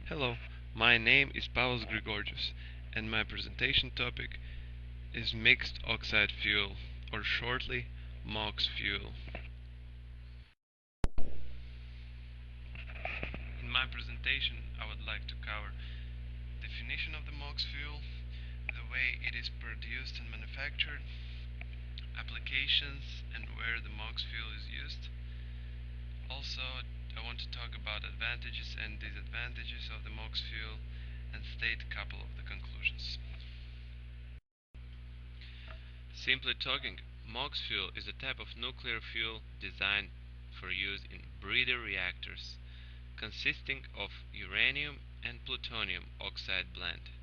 Hello, my name is Pavlos Grigorgios, and my presentation topic is mixed oxide fuel, or shortly, MOX fuel. In my presentation, I would like to cover definition of the MOX fuel, the way it is produced and manufactured, applications, and where the MOX fuel is used. Also, I want to talk about advantages and disadvantages of the MOX fuel and state a couple of the conclusions. Simply talking, MOX fuel is a type of nuclear fuel designed for use in breeder reactors, consisting of uranium and plutonium oxide blend.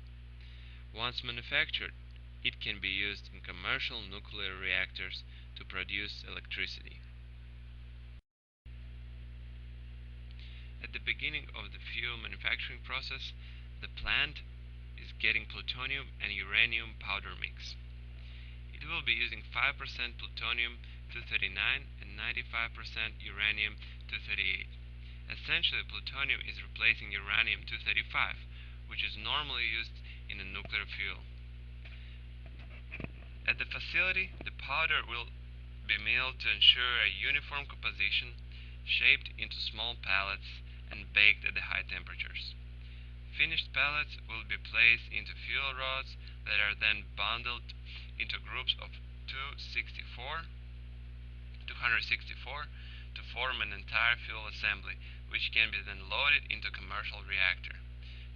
Once manufactured, it can be used in commercial nuclear reactors to produce electricity. At the beginning of the fuel manufacturing process, the plant is getting plutonium and uranium powder mix. It will be using 5% plutonium-239 and 95% uranium-238. Essentially, plutonium is replacing uranium-235, which is normally used in a nuclear fuel. At the facility, the powder will be milled to ensure a uniform composition, shaped into small pellets and baked at the high temperatures. Finished pellets will be placed into fuel rods that are then bundled into groups of 264 to form an entire fuel assembly, which can be then loaded into a commercial reactor.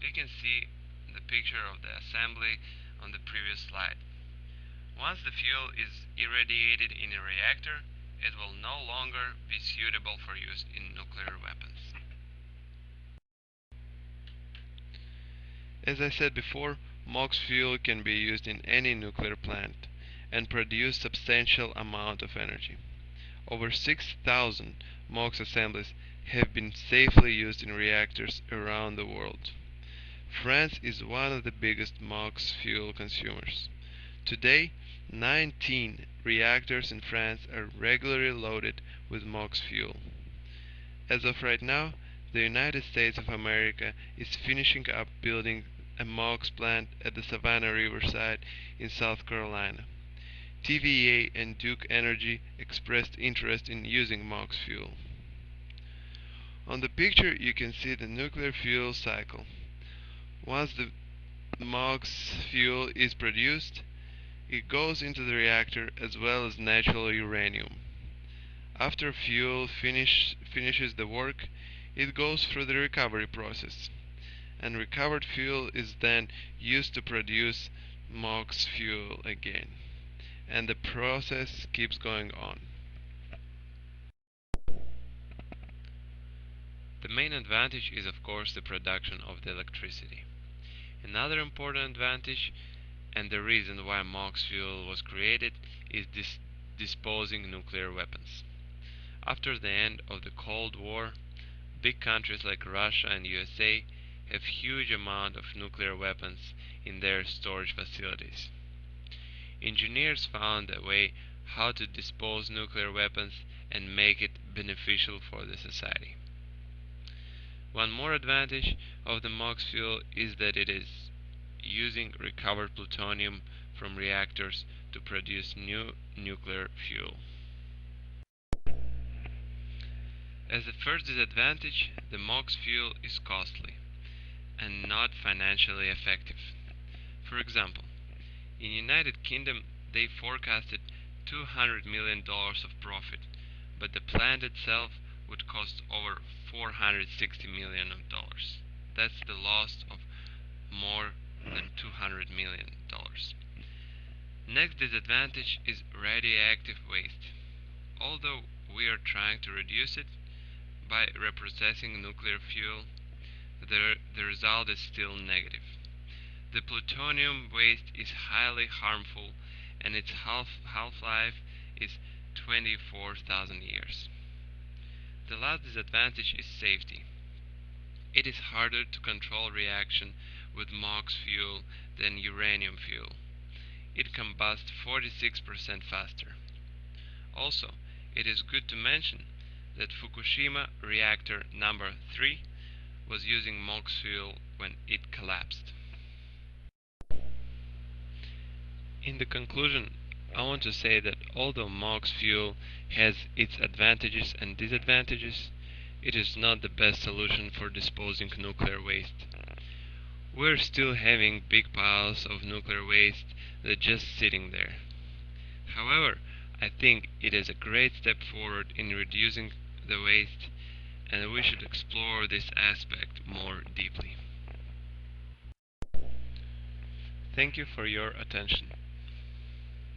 You can see the picture of the assembly on the previous slide. Once the fuel is irradiated in a reactor, it will no longer be suitable for use in nuclear weapons. As I said before, MOX fuel can be used in any nuclear plant and produce substantial amount of energy. Over 6,000 MOX assemblies have been safely used in reactors around the world. France is one of the biggest MOX fuel consumers. Today, 19 reactors in France are regularly loaded with MOX fuel. As of right now, the United States of America is finishing up building a MOX plant at the Savannah Riverside in South Carolina. TVA and Duke Energy expressed interest in using MOX fuel. On the picture you can see the nuclear fuel cycle. Once the MOX fuel is produced, it goes into the reactor as well as natural uranium. After fuel finishes the work, it goes through the recovery process, and recovered fuel is then used to produce MOX fuel again, and the process keeps going on. The main advantage is of course the production of the electricity. Another important advantage, and the reason why MOX fuel was created, is disposing nuclear weapons. After the end of the Cold War, big countries like Russia and USA have huge amount of nuclear weapons in their storage facilities. Engineers found a way how to dispose nuclear weapons and make it beneficial for the society. One more advantage of the MOX fuel is that it is using recovered plutonium from reactors to produce new nuclear fuel. As a first disadvantage, the MOX fuel is costly and not financially effective. For example, in United Kingdom they forecasted $200 million of profit, but the plant itself would cost over $460 million. That's the loss of more than $200 million. Next disadvantage is radioactive waste. Although we are trying to reduce it by reprocessing nuclear fuel, the result is still negative. The plutonium waste is highly harmful and its half-life is 24,000 years. The last disadvantage is safety. It is harder to control reaction with MOX fuel than uranium fuel. It combusts 46% faster. Also, it is good to mention that Fukushima reactor number 3 was using MOX fuel when it collapsed. In the conclusion, I want to say that although MOX fuel has its advantages and disadvantages, it is not the best solution for disposing nuclear waste. We're still having big piles of nuclear waste that are just sitting there. However, I think it is a great step forward in reducing the waste, and we should explore this aspect more deeply. Thank you for your attention.